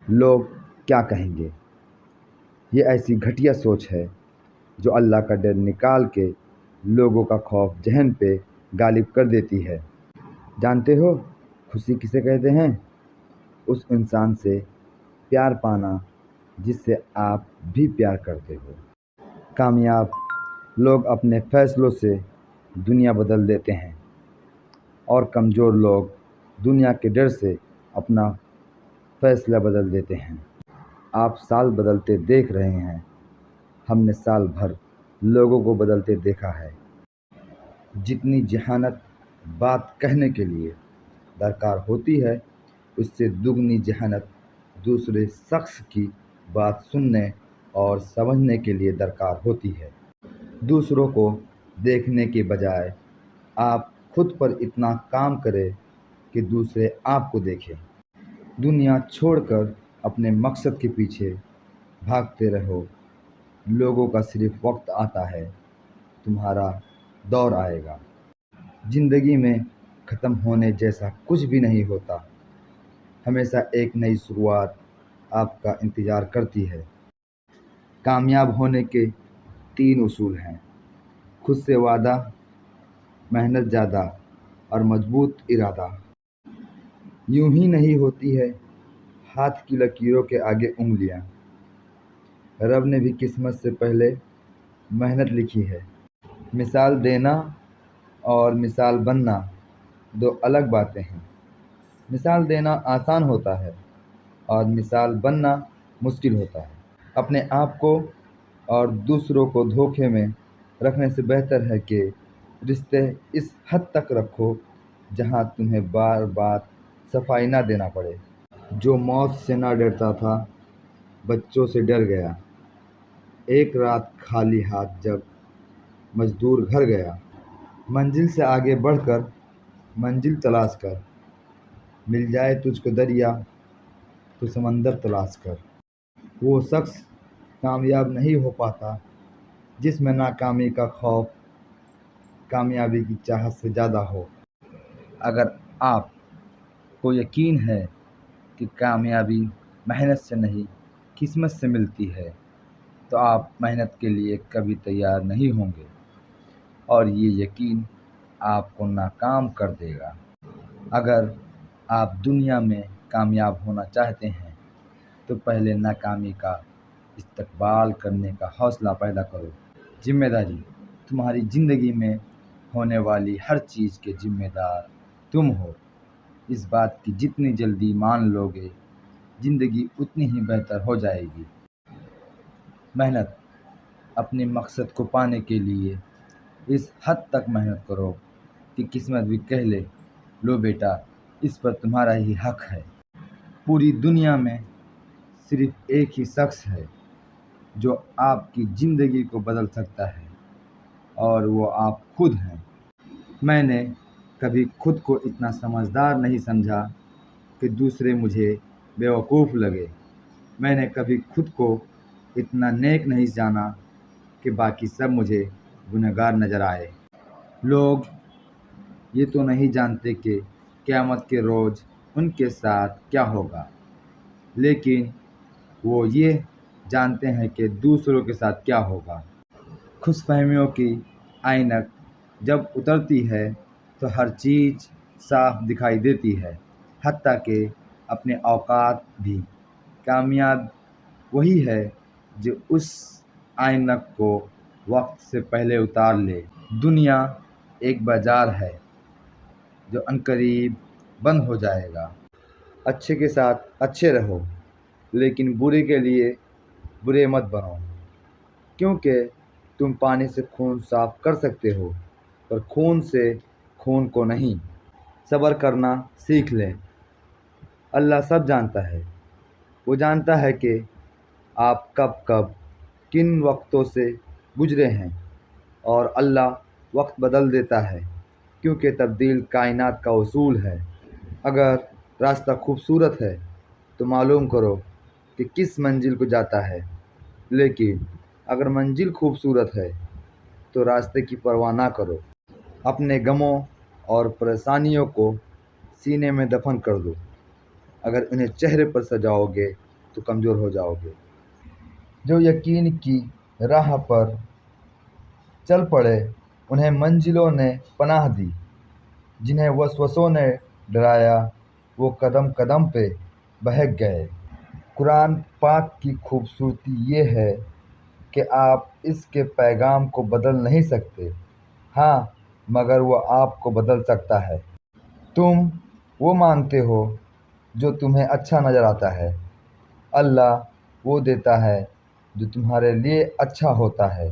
لوگ کیا کہیں گے؟ یہ ایسی گھٹیا سوچ ہے جو اللہ کا ڈر نکال کے لوگوں کا خوف ذہن پہ غالب کر دیتی ہے۔ جانتے ہو خوشی کسے کہتے ہیں؟ اس انسان سے پیار پانا جس سے آپ بھی پیار کرتے ہو۔ کامیاب لوگ اپنے فیصلوں سے دنیا بدل دیتے ہیں اور کمزور لوگ دنیا کے ڈر سے اپنا فیصلہ بدل دیتے ہیں۔ آپ سال بدلتے دیکھ رہے ہیں، ہم نے سال بھر لوگوں کو بدلتے دیکھا ہے۔ جتنی ذہانت بات کہنے کے لیے درکار ہوتی ہے، اس سے دگنی ذہانت دوسرے شخص کی بات سننے اور سمجھنے کے لیے درکار ہوتی ہے۔ دوسروں کو دیکھنے کے بجائے آپ خود پر اتنا کام کریں کہ دوسرے آپ کو دیکھیں۔ دنیا چھوڑ کر اپنے مقصد کے پیچھے بھاگتے رہو۔ لوگوں کا صرف وقت آتا ہے، تمہارا دور آئے گا۔ زندگی میں ختم ہونے جیسا کچھ بھی نہیں ہوتا، ہمیشہ ایک نئی شروعات آپ کا انتظار کرتی ہے۔ کامیاب ہونے کے 3 اصول ہیں: خود سے وعدہ، محنت زیادہ اور مضبوط ارادہ۔ یوں ہی نہیں ہوتی ہے ہاتھ کی لکیروں کے آگے انگلیاں۔ رب نے بھی قسمت سے پہلے محنت لکھی ہے۔ مثال دینا اور مثال بننا 2 الگ باتیں ہیں۔ مثال دینا آسان ہوتا ہے اور مثال بننا مشکل ہوتا ہے۔ اپنے آپ کو اور دوسروں کو دھوکے میں رکھنے سے بہتر ہے کہ رشتے اس حد تک رکھو جہاں تمہیں بار بار صفائی نہ دینا پڑے۔ جو موت سے نہ ڈرتا تھا، بچوں سے ڈر گیا۔ ایک رات خالی ہاتھ جب مزدور گھر گیا۔ منزل سے آگے بڑھ کر منزل تلاش کر، مل جائے تجھ کو دریا تو سمندر تلاش کر۔ وہ شخص کامیاب نہیں ہو پاتا جس میں ناکامی کا خوف کامیابی کی چاہت سے زیادہ ہو۔ اگر آپ کو یقین ہے کہ کامیابی محنت سے نہیں قسمت سے ملتی ہے تو آپ محنت کے لیے کبھی تیار نہیں ہوں گے، اور یہ یقین آپ کو ناکام کر دے گا۔ اگر آپ دنیا میں کامیاب ہونا چاہتے ہیں تو پہلے ناکامی کا استقبال کرنے کا حوصلہ پیدا کرو۔ ذمہ داری: تمہاری زندگی میں ہونے والی ہر چیز کے ذمہ دار تم ہو۔ اس بات کی جتنی جلدی مان لو گے، زندگی اتنی ہی بہتر ہو جائے گی۔ محنت: اپنے مقصد کو پانے کے لیے اس حد تک محنت کرو کہ قسمت بھی کہہ لے، لو بیٹا، اس پر تمہارا ہی حق ہے۔ پوری دنیا میں صرف ایک ہی شخص ہے جو آپ کی زندگی کو بدل سکتا ہے، اور وہ آپ خود ہیں۔ میں نے کبھی خود کو اتنا سمجھدار نہیں سمجھا کہ دوسرے مجھے بیوقوف لگے۔ میں نے کبھی خود کو اتنا نیک نہیں جانا کہ باقی سب مجھے گنہگار نظر آئے۔ لوگ یہ تو نہیں جانتے کہ قیامت کے روز ان کے ساتھ کیا ہوگا، لیکن وہ یہ جانتے ہیں کہ دوسروں کے ساتھ کیا ہوگا۔ خوش فہمیوں کی عینک جب اترتی ہے تو ہر چیز صاف دکھائی دیتی ہے، حتیٰ کہ اپنے اوقات بھی۔ کامیاب وہی ہے جو اس عینک کو وقت سے پہلے اتار لے۔ دنیا ایک بازار ہے جو عنقریب بند ہو جائے گا۔ اچھے کے ساتھ اچھے رہو، لیکن برے کے لیے برے مت بنو، کیونکہ تم پانی سے خون صاف کر سکتے ہو پر خون سے خون کو نہیں۔ صبر کرنا سیکھ لیں۔ اللہ سب جانتا ہے۔ وہ جانتا ہے کہ آپ کب کب کن وقتوں سے گزرے ہیں، اور اللہ وقت بدل دیتا ہے کیونکہ تبدیل کائنات کا اصول ہے۔ اگر راستہ خوبصورت ہے تو معلوم کرو کہ کس منزل کو جاتا ہے، لیکن اگر منزل خوبصورت ہے تو راستے کی پرواہ نہ کرو۔ اپنے غموں اور پریشانیوں کو سینے میں دفن کر دو۔ اگر انہیں چہرے پر سجاؤ گے تو کمزور ہو جاؤ گے۔ جو یقین کی راہ پر چل پڑے انہیں منزلوں نے پناہ دی، جنہیں وسوسوں نے ڈرایا وہ قدم قدم پہ بہک گئے۔ قرآن پاک کی خوبصورتی یہ ہے کہ آپ اس کے پیغام کو بدل نہیں سکتے، ہاں مگر وہ آپ کو بدل سکتا ہے۔ تم وہ مانگتے ہو جو تمہیں اچھا نظر آتا ہے، اللہ وہ دیتا ہے جو تمہارے لیے اچھا ہوتا ہے۔